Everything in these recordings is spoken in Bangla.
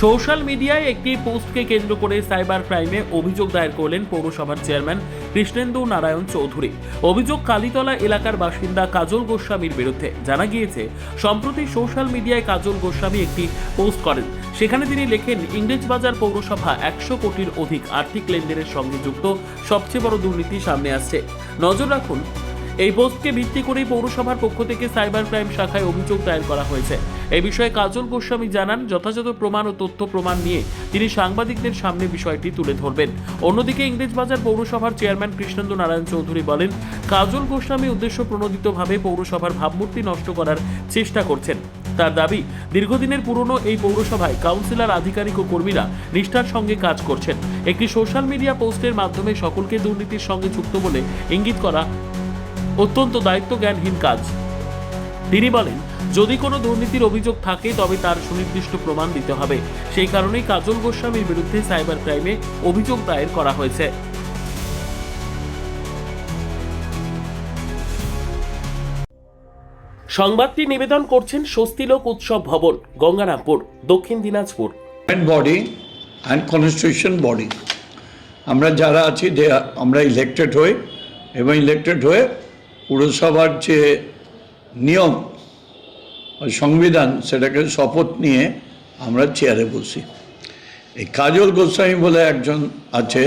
সোশ্যাল মিডিয়ায় একটি পোস্টকে কেন্দ্র করে সাইবার ক্রাইমে অভিযোগ দায়ের করলেন পৌরসভার চেয়ারম্যান কৃষ্ণেন্দু নারায়ণ চৌধুরী। অভিযোগ কালীতলা এলাকার বাসিন্দা কাজল গোস্বামীর বিরুদ্ধে। জানা গিয়েছে, সম্প্রতি সোশ্যাল মিডিয়ায় কাজল গোস্বামী একটি পোস্ট করেন। সেখানে তিনি লেখেন, ইংরেজবাজার পৌরসভা 100 কোটির অধিক আর্থিক লেনদেনের সঙ্গে যুক্ত সবচেয়ে বড় দুর্নীতি সামনে আসছে, নজর রাখুন। এই পোস্টকে ভিত্তি করেই পৌরসভার পক্ষ থেকে সাইবার ক্রাইম শাখায় অভিযোগ দায়ের করা হয়েছে। এই বিষয়ে কাজল গোস্বামী জানান, যথাযথ প্রমাণ ও তথ্য প্রমাণ নিয়ে তিনি সাংবাদিকদের সামনে বিষয়টি তুলে ধরবেন। অন্যদিকে ইংরেজবাজার পৌরসভার চেয়ারম্যান কৃষ্ণেন্দু নারায়ণ চৌধুরী বলেন, কাজল গোস্বামী উদ্দেশ্য প্রণোদিতভাবে পৌরসভার ভাবমূর্তি নষ্ট করার চেষ্টা করছেন। তার দাবি, দীর্ঘদিনের পুরনো এই পৌরসভায় কাউন্সিলর, আধিকারিক ও কর্মীরা নিষ্ঠার সঙ্গে কাজ করছেন। একটি সোশ্যাল মিডিয়া পোস্টের মাধ্যমে সকলকে দুর্নীতির সঙ্গে যুক্ত বলে ইঙ্গিত করা অত্যন্ত দায়িত্বজ্ঞানহীন কাজ। তিনি বলেন, যদি কোনো দুর্নীতির অভিযোগ থাকে তবে তার সুনির্দিষ্ট প্রমাণ দিতে হবে। সেই কারণেই কাজল গোস্বামীর বিরুদ্ধে সাইবার ক্রাইমে অভিযোগ দায়ের করা হয়েছে। সংবাদটি নিবেদন করছেন স্বস্তিলোক উৎসব ভবন, গঙ্গারামপুর, দক্ষিণ Dinajpur. Body and constitution body আমরা যারা আছি, আমরা ইলেক্টেড হই এবং ইলেক্টেড হয়ে পুরসভার যে নিয়ম সংবিধান সেটাকে শপথ নিয়ে আমরা চেয়ারে বসি। এই কাজল গোস্বামী বলে একজন আছে,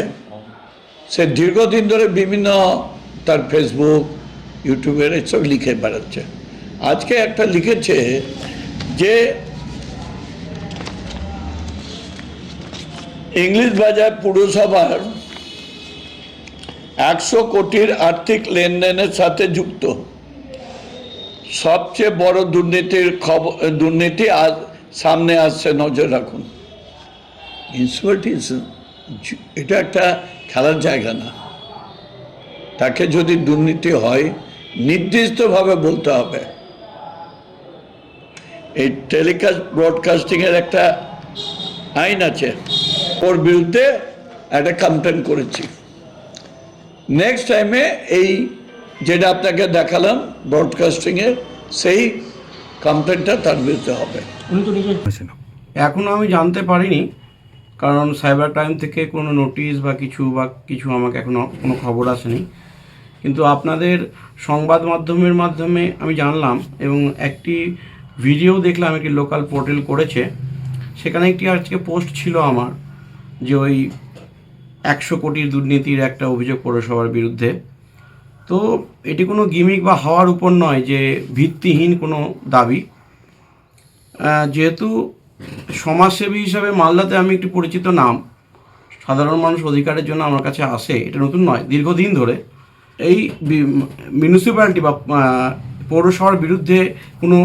সে দীর্ঘদিন ধরে বিভিন্ন তার ফেসবুক, ইউটিউবের এসব লিখে বেড়াচ্ছে। আজকে একটা লিখেছে যে ইংরেজবাজার পুরসভার 100 কোটির আর্থিক লেনদেনের সাথে যুক্ত সবচেয়ে বড় দুর্নীতি আজ সামনে আসছে, নজর রাখুন। এটা একটা খেলার জায়গা না। তাকে যদি দুর্নীতি হয় নির্দিষ্টভাবে বলতে হবে। এই টেলিকাস্ট ব্রডকাস্টিংয়ের একটা আইন আছে, ওর বিরুদ্ধে একটা কমপ্লেন করেছি। নেক্সট টাইমে এই যেটা আপনাকে দেখালাম ব্রডকাস্টিংয়ের, সেই কমপ্লেনটা তার বিরুদ্ধে হবে। এখনও আমি জানতে পারিনি, কারণ সাইবার ক্রাইম থেকে কোনো নোটিশ বা কিছু আমাকে এখনও কোনো খবর আসেনি। কিন্তু আপনাদের সংবাদ মাধ্যমের মাধ্যমে আমি জানলাম, এবং একটি ভিডিও দেখলাম, একটি লোকাল পোর্টাল করেছে, সেখানে একটি আজকে পোস্ট ছিল আমার, যে ওই 100 কোটির দুর্নীতির একটা অভিযোগ পৌরসভার বিরুদ্ধে। তো এটি কোনো গিমিক বা হওয়ার উপর নয়, যে ভিত্তিহীন কোনো দাবি। যেহেতু সমাজসেবী হিসাবে মালদাতে আমি একটি পরিচিত নাম, সাধারণ মানুষ অধিকারের জন্য আমার কাছে আসে, এটা নতুন নয়, দীর্ঘদিন ধরে এই মিউনিসিপ্যালিটি বা পৌরসভার বিরুদ্ধে কোনো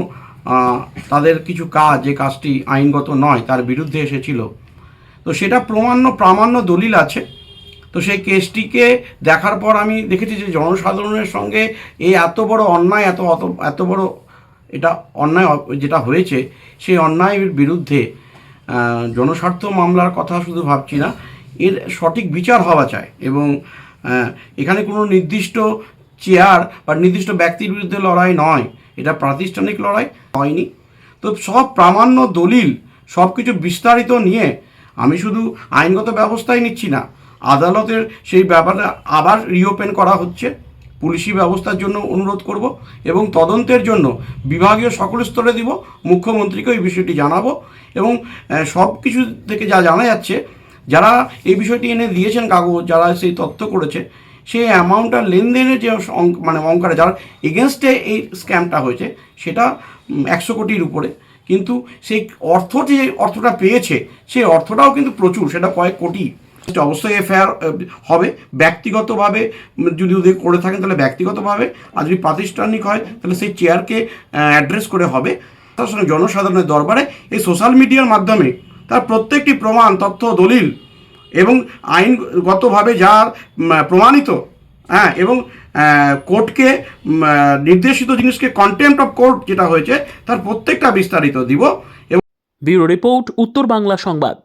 তাদের কিছু কাজ, যে কাজটি আইনগত নয়, তার বিরুদ্ধে এসেছিল। তো সেটা প্রামাণ্য দলিল আছে। তো সেই কেসটিকে দেখার পর আমি দেখেছি যে জনসাধারণের সঙ্গে এই এত বড় অন্যায়, এত বড় এটা অন্যায় যেটা হয়েছে, সেই অন্যায়ের বিরুদ্ধে জনস্বার্থ মামলার কথা শুধু ভাবছি না, এর সঠিক বিচার হওয়া চাই। এবং এখানে কোনো নির্দিষ্ট চেয়ার বা নির্দিষ্ট ব্যক্তির বিরুদ্ধে লড়াই নয়, এটা প্রাতিষ্ঠানিক লড়াই হয়নি। তো সব প্রামাণ্য দলিল, সব কিছু বিস্তারিত নিয়ে আমি শুধু আইনগত ব্যবস্থাই নিচ্ছি না, আদালতের সেই ব্যাপারে আবার রিওপেন করা হচ্ছে। পুলিশি ব্যবস্থার জন্য অনুরোধ করব, এবং তদন্তের জন্য বিভাগীয় সকল স্তরে দিব, মুখ্যমন্ত্রীকে এই বিষয়টি জানাবো। এবং সব কিছু থেকে যা জানা যাচ্ছে, যারা এই বিষয়টি এনে দিয়েছেন কাগজ, যারা সেই তথ্য করেছে, সেই অ্যামাউন্টটা লেনদেনের যে অঙ্কটা যার এগেনস্টে এই স্ক্যামটা হয়েছে, সেটা 100 কোটির উপরে। কিন্তু সেই যে অর্থটা পেয়েছে, সেই অর্থটাও কিন্তু প্রচুর, সেটা কয়েক কোটি। অবশ্যই এফআইআর হবে ব্যক্তিগতভাবে, যদি করে থাকেন তাহলে ব্যক্তিগতভাবে, আর যদি প্রাতিষ্ঠানিক হয় তাহলে সেই চেয়ারকে অ্যাড্রেস করে হবে। তার সঙ্গে জনসাধারণের দরবারে এই সোশ্যাল মিডিয়ার মাধ্যমে তার প্রত্যেকটি প্রমাণ, তথ্য, দলিল এবং আইনগতভাবে যার প্রমাণিত, এবং কোর্টকে নির্দেশিত জিনিসকে কন্টেম্প্ট অফ কোর্ট যেটা হয়েছে, তার প্রত্যেকটা বিস্তারিত দিব। ব্যুরো রিপোর্ট, উত্তর বাংলা সংবাদ।